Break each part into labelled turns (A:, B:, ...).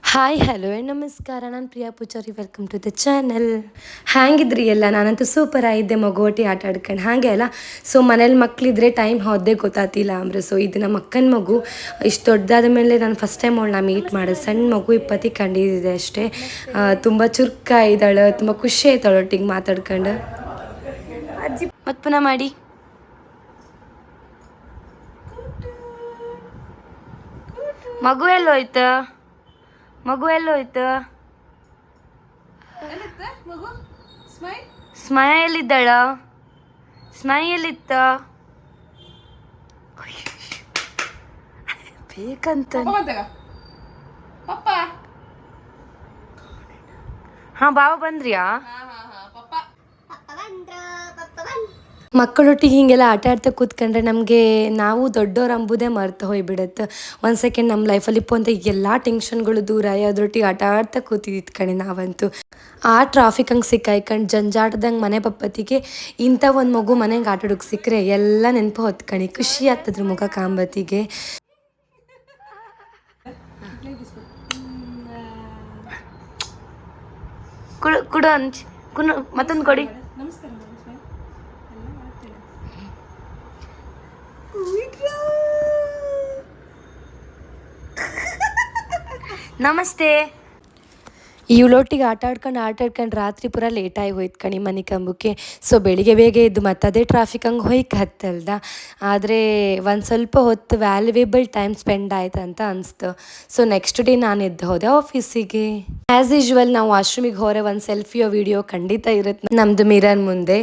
A: Hi hello ನಮಸ್ಕಾರ, ನಾನು Priya Pujari. Welcome to the channel. ಹ್ಯಾಂಗಿದ್ರಿ ಎಲ್ಲ? ನಾನಂತೂ ಸೂಪರ್ ಆಗಿದ್ದೆ, ಮಗುವಟಿ ಆಟ ಆಡ್ಕೊಂಡು ಹಾಗೆ ಅಲ್ಲ. ಸೊ ಮನೇಲಿ ಮಕ್ಕಳಿದ್ರೆ ಟೈಮ್ ಹೋದೇ ಗೊತ್ತಾತಿಲ್ಲ ಅಂಬ್ರೆ. ಸೊ ಇದು ನಮ್ಮ ಅಕ್ಕನ ಮಗು. ಇಷ್ಟು ದೊಡ್ಡದಾದ ಮೇಲೆ ನಾನು ಫಸ್ಟ್ ಟೈಮ್ ಅವಳನ್ನ ಮೀಟ್ ಮಾಡೋದು. ಸಣ್ಣ ಮಗು ಇಪ್ಪತ್ತಿ ಕಂಡಿದ್ದೆ ಅಷ್ಟೇ. ತುಂಬ ಚುರುಕ ಇದ್ದಾಳೆ, ತುಂಬ ಖುಷಿ ಆಯ್ತಾಳೆ ಒಟ್ಟಿಗೆ ಮಾತಾಡ್ಕೊಂಡು. ಅಜ್ಜಿ ಮತ್ತೆ ಪುನಃ ಮಾಡಿ. ಮಗು ಎಲ್ಲೋಯ್ತು? ಮಗು ಎಲ್ಲೋಯ್ತು? ಸ್ಮಯ ಎಲ್ಲಿದ್ದಾಳ? ಸ್ಮಯ ಎಲ್ಲಿತ್ತ? ಬೇಕಂತ. ಹಾ ಬಾಬಾ ಬಂದ್ರಿಯಾ? ಮಕ್ಕಳೊಟ್ಟಿಗೆ ಹೀಗೆಲ್ಲ ಆಟ ಆಡ್ತಾ ಕೂತ್ಕೊಂಡ್ರೆ ನಮಗೆ ನಾವು ದೊಡ್ಡವ್ರು ಅಂಬುದೇ ಮರ್ತು ಹೋಗ್ಬಿಡತ್ತೆ. ಒಂದು ಸೆಕೆಂಡ್ ನಮ್ಮ ಲೈಫಲ್ಲಿ ಅಂತ ಎಲ್ಲ ಟೆನ್ಷನ್ಗಳು ದೂರ ಅದರೊಟ್ಟಿಗೆ ಆಟ ಆಡ್ತಾ ಕೂತಿದ್ದಿತ್ತು ಕಣೆ ನಾವಂತೂ. ಆ ಟ್ರಾಫಿಕ್ ಹಂಗೆ ಸಿಕ್ಕಾಯ್ಕೊಂಡು ಜಂಜಾಟದಂಗೆ ಮನೆ ಪಪ್ಪತ್ತಿಗೆ ಇಂಥ ಒಂದು ಮಗು ಮನೆಗೆ ಆಟ ಆಡೋಕೆ ಸಿಕ್ಕರೆ ಎಲ್ಲ ನೆನಪು ಹೊತ್ಕಣಿ ಖುಷಿ ಆಗ್ತದ್ರ ಮುಖ ಕಾಂಬತ್ತಿಗೆ. ಕುಡು ಅಂಚ್ ಮತ್ತೊಂದು ಕೊಡಿ. ನಮಸ್ತೆ. ಇವಳೊಟ್ಟಿಗೆ ಆಟ ಆಡ್ಕೊಂಡು ರಾತ್ರಿ ಪೂರ ಲೇಟಾಗಿ ಹೋಯ್ತು ಕಣಿ ಮನೆ ಕಂಬಕ್ಕೆ. ಸೊ ಬೆಳಿಗ್ಗೆ ಬೇಗ ಎದ್ದು ಮತ್ತೆ ಅದೇ ಟ್ರಾಫಿಕ್ ಹಂಗೆ ಹೋಯ್ಕೆ ಹತ್ತಲ್ದ. ಆದರೆ ಒಂದು ಸ್ವಲ್ಪ ಹೊತ್ತು ವ್ಯಾಲ್ಯುವೇಬಲ್ ಟೈಮ್ ಸ್ಪೆಂಡ್ ಆಯ್ತು ಅಂತ ಅನಿಸ್ತು. ಸೊ ನೆಕ್ಸ್ಟ್ ಡೇ ನಾನು ಎದ್ದು ಹೋದೆ ಆಫೀಸಿಗೆ. ಆ್ಯಸ್ ಯೂಶ್ವಲ್ ನಾವು ವಾಶ್ರೂಮಿಗೆ ಹೋರೆ ಒಂದು ಸೆಲ್ಫಿಯೋ ವಿಡಿಯೋ ಖಂಡಿತ ಇರುತ್ತೆ ನಮ್ಮದು ಮಿರರ್ ಮುಂದೆ.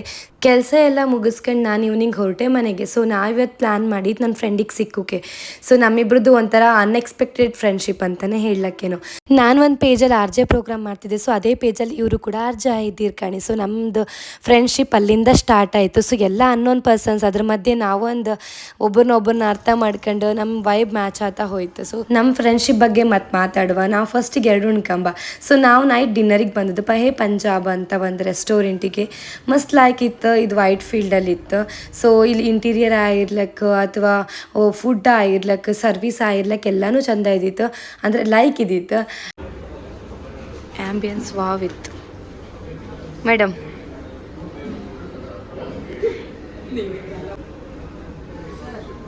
A: ಕೆಲಸ ಎಲ್ಲ ಮುಗಿಸ್ಕೊಂಡು ನಾನು ಈವ್ನಿಂಗ್ ಹೊರಟೆ ಮನೆಗೆ. ಸೊ ನಾವಿವತ್ತು ಪ್ಲ್ಯಾನ್ ಮಾಡಿದ್ದು ನನ್ನ ಫ್ರೆಂಡಿಗೆ ಸಿಕ್ಕೋಕೆ. ಸೊ ನಮ್ಮಿಬ್ರದ್ದು ಒಂಥರ ಅನ್ಎಕ್ಸ್ಪೆಕ್ಟೆಡ್ ಫ್ರೆಂಡ್ಶಿಪ್ ಅಂತಲೇ ಹೇಳಕ್ಕೇನು. ನಾನು ಒಂದು ಪೇಜಲ್ಲಿ ಆರ್ ಜೆ ಪ್ರೋಗ್ರಾಮ್ ಮಾಡ್ತಿದ್ದೆ. ಸೊ ಅದೇ ಪೇಜಲ್ಲಿ ಇವರು ಕೂಡ ಆರ್ ಜೆ ಇದ್ದೀರಿ ಕಣಿ. ಸೊ ನಮ್ಮದು ಫ್ರೆಂಡ್ಶಿಪ್ ಅಲ್ಲಿಂದ ಸ್ಟಾರ್ಟ್ ಆಯಿತು. ಸೊ ಎಲ್ಲ ಅನ್ನೋನ್ ಪರ್ಸನ್ಸ್ ಅದ್ರ ಮಧ್ಯೆ ನಾವೊಂದು ಒಬ್ಬರನ್ನ ಅರ್ಥ ಮಾಡ್ಕೊಂಡು ನಮ್ಮ ವೈಬ್ ಮ್ಯಾಚ್ ಆಗ್ತಾ ಹೋಯ್ತು. ಸೊ ನಮ್ಮ ಫ್ರೆಂಡ್ಶಿಪ್ ಬಗ್ಗೆ ಮತ್ತೆ ಮಾತಾಡುವ. ನಾವು ಫಸ್ಟಿಗೆ ಎರಡು ಉಣ್ಕಂಬ. ಸೊ ನಾವು ನೈಟ್ ಡಿನ್ನರಿಗೆ ಬಂದದ್ದು ಪಹೇ ಪಂಜಾಬ್ ಅಂತ ಒಂದು ರೆಸ್ಟೋರೆಂಟಿಗೆ. ಮಸ್ತ್ ಲೈಕ್ ಇತ್ತು. ಇದು ವೈಟ್ ಫೀಲ್ಡಲ್ಲಿ ಇತ್ತು. ಸೊ ಇಲ್ಲಿ ಇಂಟೀರಿಯರ್ ಆಗಿರ್ಲಕ್ಕೆ ಅಥವಾ ಫುಡ್ ಆಗಿರ್ಲಕ್ಕೆ ಸರ್ವಿಸ್ ಆಗಿರ್ಲಕ್ಕೆ ಎಲ್ಲನೂ ಚೆಂದ ಇದ್ದಿತ್ತು, ಅಂದರೆ ಲೈಕ್ ಇದ್ದಿತ್ತು. ಆ್ಯಂಬಿಯನ್ಸ್ ವಾವ್ ಇತ್ತು ಮೇಡಮ್.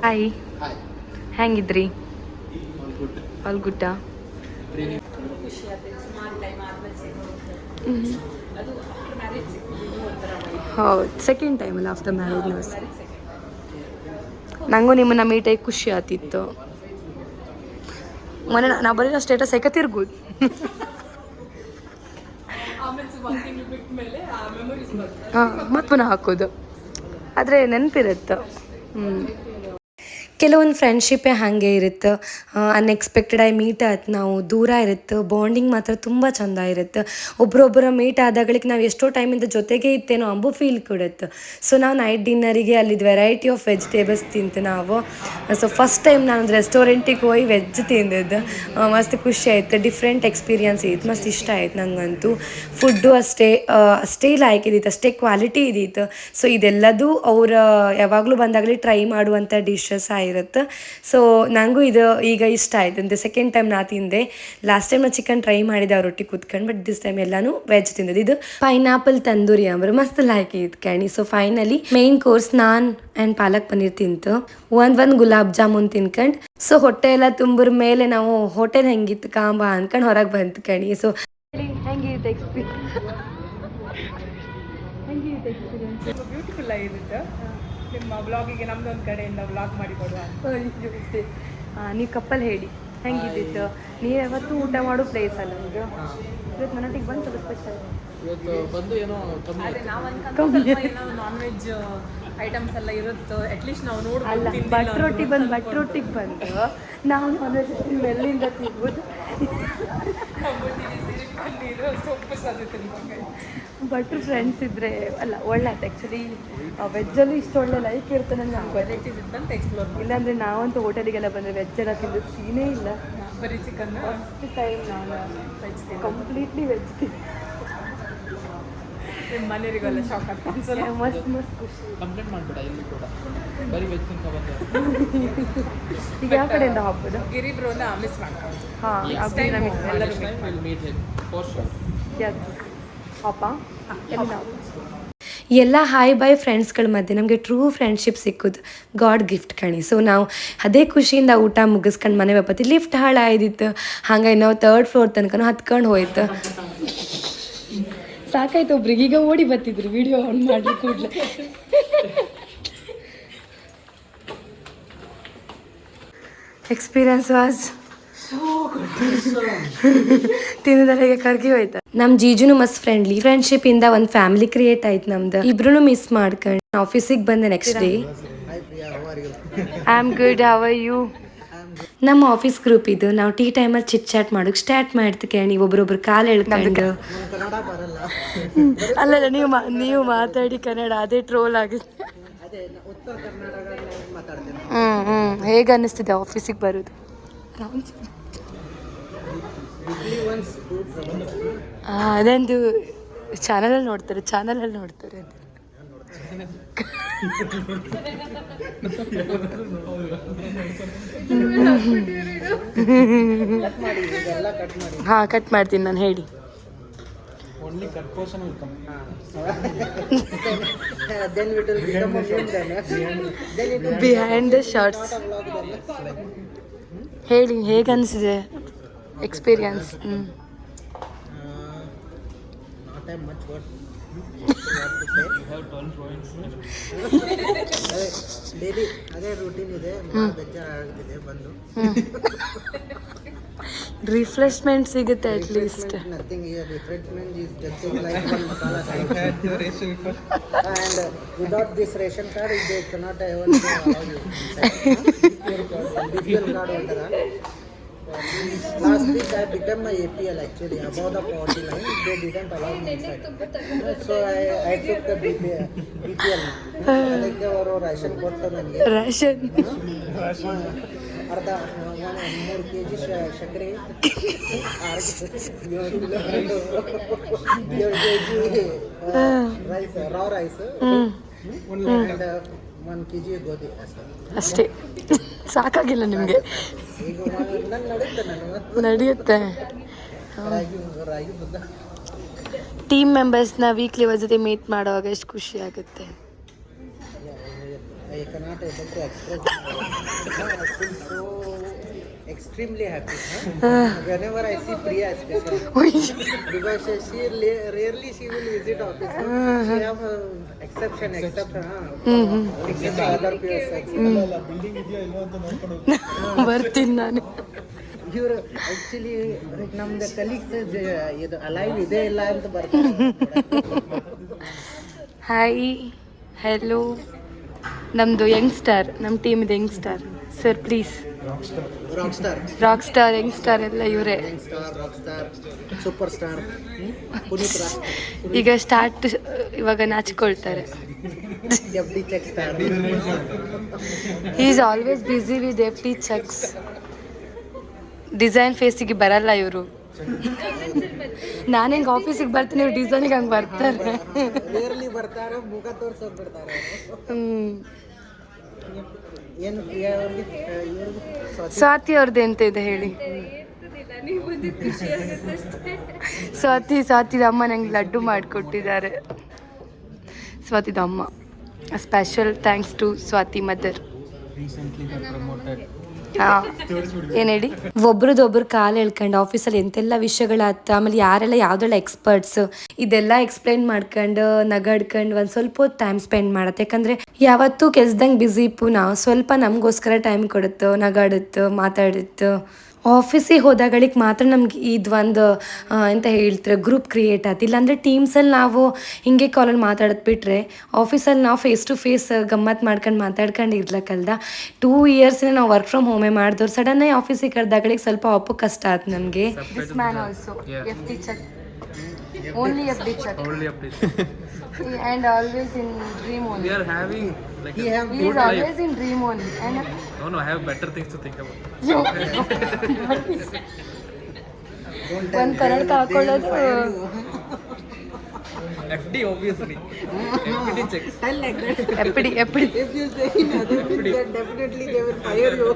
A: ಹಾಯ್, ಹೆಂಗಿದ್ರಿ? ಆಲ್ ಗುಡ್ಡ? ಹೌದು, ಸೆಕೆಂಡ್ ಟೈಮಲ್ಲ ಆಫ್ಟರ್ ಮ್ಯಾರೇಜ್. ನನಗೂ ನಿಮ್ಮನ್ನ ಮೀಟಾಗಿ ಖುಷಿ ಆತಿತ್ತು. ಮೊನ್ನೆ ನಾವು ಬರೀ ಸ್ಟೇಟಸ್ ಯಾಕೆ ತಿರ್ಗೋದು. ಹಾಂ, ಮತ್ತೆ ಪುನಃ ಹಾಕೋದು. ಆದರೆ ನೆನಪಿರುತ್ತೆ. ಕೆಲವೊಂದು ಫ್ರೆಂಡ್ಶಿಪ್ಪೇ ಹಾಗೆ ಇರುತ್ತೆ. ಅನ್ಎಕ್ಸ್ಪೆಕ್ಟೆಡ್ ಆಗಿ ಮೀಟ್ ಆಯ್ತು, ನಾವು ದೂರ ಇರುತ್ತೆ, ಬಾಂಡಿಂಗ್ ಮಾತ್ರ ತುಂಬ ಚೆಂದ ಇರುತ್ತೆ. ಒಬ್ಬರೊಬ್ಬರ ಮೀಟ್ ಆದಾಗಳಿಗೆ ನಾವು ಎಷ್ಟೋ ಟೈಮಿಂದ ಜೊತೆಗೆ ಇತ್ತೇನೋ ಅಂಬು ಫೀಲ್ ಕೊಡುತ್ತೆ. ಸೊ ನಾವು ನೈಟ್ ಡಿನ್ನರಿಗೆ ಅಲ್ಲಿದ್ದು ವೆರೈಟಿ ಆಫ್ ವೆಜಿಟೇಬಲ್ಸ್ ತಿಂತು ನಾವು. ಸೊ ಫಸ್ಟ್ ಟೈಮ್ ನಾನು ರೆಸ್ಟೋರೆಂಟಿಗೆ ಹೋಗಿ ವೆಜ್ ತಿಂದಿದ್ದು. ಮಸ್ತ್ ಖುಷಿ ಆಯಿತು, ಡಿಫ್ರೆಂಟ್ ಎಕ್ಸ್ಪೀರಿಯನ್ಸ್ ಇತ್ತು, ಮಸ್ತ್ ಇಷ್ಟ ಆಯ್ತು ನನಗಂತೂ. ಫುಡ್ಡು ಅಷ್ಟೇ ಲೈಕ್ ಇದ್ದಿತ್ತು, ಅಷ್ಟೇ ಕ್ವಾಲಿಟಿ ಇದ್ದಿತ್ತು. ಸೊ ಇದೆಲ್ಲದೂ ಅವರ ಯಾವಾಗಲೂ ಬಂದಾಗಲೇ ಟ್ರೈ ಮಾಡುವಂಥ ಡಿಶಸ್ ಇರುತ್ತೆ. ಸೊ ನನಗೂ ಇದು ಈಗ ಇಷ್ಟ ಆಯ್ತು ಅಂತ. ಸೆಕೆಂಡ್ ಟೈಮ್ ನಾ ತಿಂದೆ. ಲಾಸ್ಟ್ ಟೈಮ್ ನಾ ಚಿಕನ್ ಟ್ರೈ ಮಾಡಿದೆ ಅವ್ರೊಟ್ಟಿಗೆ ಕೂತ್ಕೊಂಡು. ಬಟ್ ದಿಸ್ ಟೈಮ್ ಎಲ್ಲಾನು ವೆಜ್ ತಿಂದದ್ದು. ಇದು ಪೈನಾಪಲ್ ತಂದೂರಿ ಅಂಬರು ಮಸ್ತ್ ಲೈಕ್ ಇತ್ತು ಕಣಿ. So finally main course naan and palak paneer ತಿಂತು. ಒಂದು ಗುಲಾಬ್ ಜಾಮೂನ್ ತಿನ್ಕೊಂಡು ಸೊ ಹೊಟ್ಟೆ ಎಲ್ಲ ತುಂಬರ ಮೇಲೆ ನಾವು ಹೋಟೆಲ್ ಹೆಂಗಿತ್ತು ಕಾಂಬ ಅಂದ್ಕೊಂಡು ಹೊರಗೆ ಬಂತು ಕಣಿ. ಸೊ ಹೆಂಗಿರುತ್ತೆ ಎಕ್ಸ್ಪೀರಿಯನ್ಸ್?
B: ಬ್ಯೂಟಿಫುಲ್ ಆಗಿರುತ್ತೆ. ನಿಮ್ಮ ಬ್ಲಾಗಿಗೆ ನಮ್ದೊಂದು ಕಡೆಯಿಂದ ಬ್ಲಾಗ್ ಮಾಡಿ ಕೊಡುವ.
A: ನೀವು ಕಪ್ಪಲ್ ಹೇಳಿ ಹೆಂಗಿದ್ದಿತ್ತು? ನೀವು ಯಾವತ್ತು ಊಟ ಮಾಡೋ ಪ್ಲೇಸ್ ಅಲ್ಲ ಇದು. ಇವತ್ತು ನನ್ನೊಟ್ಟಿಗೆ ಬಂದು ಸ್ವಲ್ಪ ಸ್ಪೆಷಲ್.
B: ಇವತ್ತು ಬಂದು ಏನೋ ಕಮ್ಮಿ ನಾನ್ ವೆಜ್ ಐಟಮ್ಸ್ ಎಲ್ಲ ಇರುತ್ತೋ ಅಟ್ಲೀಸ್ಟ್ ನಾವು ನೋಡ್ಬೋದು.
A: ಅಲ್ಲ, ಭಟ್ರೊಟ್ಟಿಗೆ ಬಂದು ನಾವು ನಾನ್ ವೆಜ್ ಎಲ್ಲಿಂದ ತಿನ್ಬೋದು.
B: ಸೊಪ್ಪು ಸಾಧ್ಯತೆ
A: ಭಟ್ರು ಫ್ರೆಂಡ್ಸ್ ಇದ್ದರೆ ಅಲ್ಲ ಒಳ್ಳೆ ಆಯ್ತು ಆ್ಯಕ್ಚುಲಿ. ವೆಜ್ಜಲ್ಲೂ ಇಷ್ಟು ಒಳ್ಳೆ ಲೈಕ್ ಇರುತ್ತೆ ನನಗೆ.
B: ವೆರೈಟೀಸ್ ಇದ್ದಂತ ಎಕ್ಸ್ಪ್ಲೋರ್.
A: ಇಲ್ಲಾಂದರೆ ನಾವಂತೂ ಹೋಟೆಲಿಗೆಲ್ಲ ಬಂದರೆ ವೆಜ್ಜೆಲ್ಲ ತಿಂದು ಸೀನೇ ಇಲ್ಲ.
B: ಬರೀ ಚಿಕನ್.
A: ಫಸ್ಟ್ ಟೈಮ್ ನಾನು ವೆಜ್ ಕಂಪ್ಲೀಟ್ಲಿ ವೆಜ್
B: ನಿಮ್ಮ ಮನೆಯವರಿಗೆಲ್ಲ ಶಾಕ್ ಆಗ್ತಾ ಅನ್ಸಲ್ಲ.
A: ಮಸ್ತ್ ಮಸ್ತ್ ಖುಷಿ.
C: ಕಂಪ್ಲೇಂಟ್ ಮಾಡಬೇಡ ಇಲ್ಲಿ ಕೂಡ ಬರೀ ವೆಜ್ ತಿನ್ಕೊ ಬಂದೆ.
A: ಈಗ ಯಾವ ಕಡೆಯಿಂದ ಹೋಗ್ಬೋದು?
B: ಗಿರಿ ಬ್ರೋನ ಮಿಸ್ ಮಾಡ್ಕೊಂಡು
A: ಹಾಂ
B: ಎಲ್ಲರೂ
C: will meet him for sure.
A: ಪಾಪ ಎಲ್ಲ ಹಾಯ್ ಬಾಯ್ ಫ್ರೆಂಡ್ಸ್ಗಳ ಮಧ್ಯೆ ನಮಗೆ ಟ್ರೂ ಫ್ರೆಂಡ್ಶಿಪ್ ಸಿಕ್ಕೋದು ಗಾಡ್ ಗಿಫ್ಟ್ ಕಣಿ. ಸೊ ನಾವು ಅದೇ ಖುಷಿಯಿಂದ ಊಟ ಮುಗಿಸ್ಕೊಂಡು ಮನೆ ಬಪ್ಪತ್ತಿ ಲಿಫ್ಟ್ ಹಾಳಾಯ್ದಿತ್ತು. ಹಂಗಾಗಿ ನಾವು 3rd ಫ್ಲೋರ್ ತನಕ ಹತ್ಕೊಂಡು ಹೋಯ್ತು. ಸಾಕಾಯ್ತು ಒಬ್ರಿಗೆ. ಈಗ ಓಡಿ ಬರ್ತಿದ್ರು ವಿಡಿಯೋ ಆನ್ ಮಾಡಿ ಕೂಡಲೇ. ಎಕ್ಸ್ಪೀರಿಯನ್ಸ್ ವಾಸ್ ತಿನ್ನೋದಲ್ಲಿಗೆ ಕರ್ಗಿ ಹೋಯ್ತು. ನಮ್ಮ ಜೀಜುನು ಮಸ್ತ್ ಫ್ರೆಂಡ್ಶಿಪ್ ಇಂದ ಒಂದು ಫ್ಯಾಮಿಲಿ ಕ್ರಿಯೇಟ್ ಆಯ್ತು ನಮ್ದು. ಇಬ್ರು ಮಿಸ್ ಮಾಡ್ಕೊಂಡು ಆಫೀಸಿಗೆ ಬಂದೆ next day. I am good, how are you? ನಮ್ಮ ಆಫೀಸ್ ಗ್ರೂಪ್ ಇದು. ನಾವು ಟೀ ಟೈಮಲ್ಲಿ ಚಿಟ್ ಚಾಟ್ ಮಾಡೋಕೆ ಸ್ಟಾರ್ಟ್ ಮಾಡ್ತೀವಿ. ನೀವು ಒಬ್ರೊಬ್ರು ಕಾಲು ಎಳ್ಕೊಂಡು ಅಲ್ಲಲ್ಲ ನೀವು ಮಾತಾಡಿ ಕನ್ನಡ ಅದೇ ಟ್ರೋಲ್ ಆಗುತ್ತೆ. ಹೇಗೆ ಅನ್ನಿಸ್ತಿದೆ ಆಫೀಸಿಗೆ ಬರೋದು? ಅದಂದು ಚಾನಲಲ್ಲಿ ನೋಡ್ತಾರೆ ಹಾಂ ಕಟ್ ಮಾಡ್ತೀನಿ ನಾನು. ಹೇಳಿ.
C: Only cut portion will come.
D: Then it will become a film then it will
A: behind the shorts. ಹೇಳಿ ಹೇಗೆ ಅನಿಸಿದೆ experience?
D: not have much what to
C: You have 12 drawings.
D: say. Daily ಅದೇ ರೂಟೀನ್ ಇದೆ. ಬೇಜಾರಾಗ್ತಿದೆ ಬಂದು.
A: ರಿಫ್ರೆಶ್ಮೆಂಟ್ ಸಿಗುತ್ತೆ at least.
D: Nothing here. Refreshment is just like one masala
C: I
D: chai.
C: had your ration card.
D: And without this ration card, they cannot even allow you inside. BPL card under. Last week I became my APL actually above the poverty line. They didn't allow me inside. So I took the BPL. ಅದಕ್ಕೆ ಅವರು ration ಕೊಟ್ಟು ನನಗೆ
A: ration
D: ಅರ್ಧ 3 kg ಸಕ್ಕರೆ 7 kg rice raw rice and 1 kg ಗೋಧಿ
A: ಅಷ್ಟೇ. ಸಾಕಾಗಿಲ್ಲ ನಿಮಗೆ?
D: ಈಗ ನಾನು
A: ನಡೆಯುತ್ತೆ.
D: ರಾಗಿ ಮುದ್ದೆ.
A: ಟೀಮ್ ಮೆಂಬರ್ಸ್ನ ವೀಕ್ಲಿ ಒಂದ್ ಜೊತೆ ಮೀಟ್ ಮಾಡುವಾಗ ಎಷ್ಟು ಖುಷಿ ಆಗುತ್ತೆ.
D: I cannot able to express. I feel so extremely happy. Whenever I see Priya especially. Because she rarely she will visit office. She have except other peers.
A: ಬರ್ತೀನಿ ನಾನು.
D: ಇವರು ಆ್ಯಕ್ಚುಲಿ ನಮ್ದು ಕಲೀಗ್ಸ್ ಇದು ಅಲೈವ್ ಇದೆ ಇಲ್ಲ ಅಂತ ಬರ್ತಾರೆ.
A: Hi hello. ನಮ್ಮದು ಯಂಗ್ಸ್ಟಾರ್, ನಮ್ಮ ಟೀಮ್ ಇದೆ youngster. Sir please. Rock star youngster ಎಲ್ಲ ಇವರೇ.
D: Rock star super star Puneeth Raj.
A: ಈಗ ಸ್ಟಾರ್ಟ್ ಇವಾಗ ನಾಚಿಕೊಳ್ತಾರೆ.
D: FD check star.
A: He is always busy with FD checks. Design ಫೇಸಿಗೆ ಬರಲ್ಲ ಇವರು. ನಾನು ಹೆಂಗೆ ಆಫೀಸಿಗೆ ಬರ್ತೀನಿ, ಇವ್ರು ಡಿಸೈನಿಗೆ ಹಂಗೆ ಬರ್ತಾರೆ.
D: ರೇರ್ಲಿ ಬರ್ತಾರೆ, ಮುಖ ತೋರ್ಸೋದು ಬಿಡ್ತಾರೆ. ಏನು
A: ಸ್ವಾತಿ ಅವ್ರದ್ದು ಎಂತ ಇದೆ ಹೇಳಿ? ಸ್ವಾತಿದ ಅಮ್ಮ ನಂಗೆ ಲಡ್ಡು ಮಾಡಿಕೊಟ್ಟಿದ್ದಾರೆ. ಸ್ವಾತಿದ ಅಮ್ಮ. Special thanks to Swathi mother.
C: Recently got promoted.
A: ಏನು ಹೇಳಿ? ಒಬ್ರದೊಬ್ರು ಕಾಲು ಎಳ್ಕೊಂಡು ಆಫೀಸಲ್ಲಿ ಎಂತೆಲ್ಲ ವಿಷಯಗಳಾಯ್ತು, ಆಮೇಲೆ ಯಾರೆಲ್ಲ ಯಾವುದೆಲ್ಲ ಎಕ್ಸ್ಪರ್ಟ್ಸ್ ಇದೆಲ್ಲ ಎಕ್ಸ್ಪ್ಲೈನ್ ಮಾಡ್ಕೊಂಡು ನಗಾಡ್ಕೊಂಡು ಒಂದು ಸ್ವಲ್ಪ ಹೊತ್ತು ಟೈಮ್ ಸ್ಪೆಂಡ್ ಮಾಡತ್ತೆ. ಯಾಕಂದರೆ ಯಾವತ್ತೂ ಕೆಲ್ಸದಂಗೆ ಬ್ಯುಸಿ ಪುನಃ ಸ್ವಲ್ಪ ನಮಗೋಸ್ಕರ ಟೈಮ್ ಕೊಡುತ್ತೋ, ನಗಾಡುತ್ತೋ, ಮಾತಾಡುತ್ತೋ. ಆಫೀಸಿಗೆ ಹೋದಾಗಳಿಗೆ ಮಾತ್ರ ನಮ್ಗೆ ಇದು ಒಂದು ಎಂತ ಹೇಳ್ತಾರೆ ಗ್ರೂಪ್ ಕ್ರಿಯೇಟ್ ಆಯ್ತು. ಇಲ್ಲಾಂದರೆ ಟೀಮ್ಸಲ್ಲಿ ನಾವು ಹಿಂಗೆ ಕಾಲಲ್ಲಿ ಮಾತಾಡೋದು ಬಿಟ್ಟರೆ ಆಫೀಸಲ್ಲಿ ನಾವು ಫೇಸ್ ಟು ಫೇಸ್ ಗಮ್ಮತ್ತು ಮಾಡ್ಕೊಂಡು ಮಾತಾಡ್ಕೊಂಡು ಇರ್ಲಕ್ಕಲ್ದ. 2 years ನಾವು ವರ್ಕ್ ಫ್ರಮ್ ಹೋಮೇ ಮಾಡಿದವ್ರು ಸಡನ್ನಾಗಿ ಆಫೀಸಿಗೆ ಕರೆದಾಗಳಿಗೆ ಸ್ವಲ್ಪ ಅಪ್ಪು ಕಷ್ಟ ಆಯ್ತು ನಮಗೆ. This man also FD check, only FD check.
C: Only update.
A: And always in dream only.
C: We are having like
D: He
C: a
D: have
A: He
C: good
A: is
C: life.
A: always in dream only. And
C: No, I have better things to think about.
A: ಒಂದು ಕನ್ನಡಕ ಹಾಕೊಳ್ಳೋದು
C: FD obviously. FD checks.
D: Tell like that.
A: ಎಪ್ಪಡಿ ಎಪ್ಪಡಿ
D: If you say in other field, then definitely they will fire you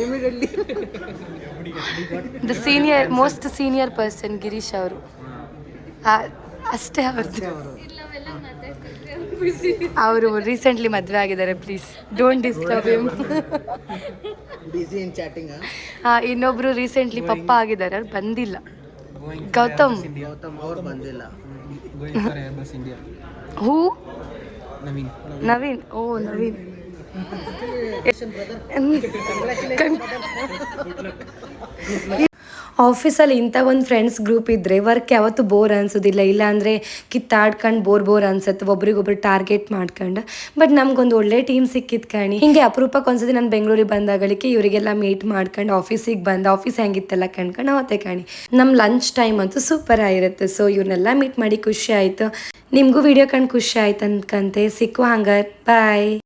D: immediately.
A: The senior most senior person Girish ಅವರು ಅಷ್ಟೇ ಅವ್ರದ್ದು. ಅವರು recently ಮದುವೆ ಆಗಿದ್ದಾರೆ, please don't disturb him.
D: Busy in chatting, huh?
A: ಇನ್ನೊಬ್ರು recently ಪಪ್ಪ ಆಗಿದ್ದಾರೆ, ಅವ್ರು ಬಂದಿಲ್ಲ. ಗೌತಮ್
D: Gautam ಅವ್ರು ಬಂದಿಲ್ಲ.
C: Going for Airbus India.
A: Who
C: Naveen.
A: Naveen, ಓ ನವೀನ್. ಆಫೀಸಲ್ಲಿ ಇಂಥ ಒಂದು ಫ್ರೆಂಡ್ಸ್ ಗ್ರೂಪ್ ಇದ್ದರೆ ವರ್ಕ್ ಯಾವತ್ತೂ ಬೋರ್ ಅನ್ಸೋದಿಲ್ಲ. ಇಲ್ಲಾಂದರೆ ಕಿತ್ತಾಡ್ಕೊಂಡು ಬೋರ್ ಅನ್ಸುತ್ತೆ, ಒಬ್ರಿಗೊಬ್ರು ಟಾರ್ಗೆಟ್ ಮಾಡ್ಕೊಂಡು. ಬಟ್ ನಮ್ಗೊಂದು ಒಳ್ಳೆ ಟೀಮ್ ಸಿಕ್ಕಿತ್ತು ಕಣಿ. ಹಿಂಗೆ ಅಪರೂಪಕ್ಕೆ ಒಂದ್ಸತಿ ನಾನು ಬೆಂಗಳೂರಿಗೆ ಬಂದಾಗಳಿಕೆ ಇವರಿಗೆಲ್ಲ ಮೀಟ್ ಮಾಡ್ಕೊಂಡು ಆಫೀಸಿಗೆ ಬಂದು ಆಫೀಸ್ ಹೆಂಗಿತ್ತೆಲ್ಲ ಕಣ್ಕೊಂಡು ಅವತ್ತೆ ಕಣಿ. ನಮ್ಮ ಲಂಚ್ ಟೈಮ್ ಅಂತೂ ಸೂಪರ್ ಆಗಿರುತ್ತೆ. ಸೊ ಇವ್ರನ್ನೆಲ್ಲ ಮೀಟ್ ಮಾಡಿ ಖುಷಿ ಆಯಿತು. ನಿಮಗೂ ವಿಡಿಯೋ ಕಂಡು ಖುಷಿ ಆಯ್ತು ಅನ್ಕಂತೆ. ಸಿಕ್ಕುವ ಹಂಗಾರೆ ಬಾಯ್.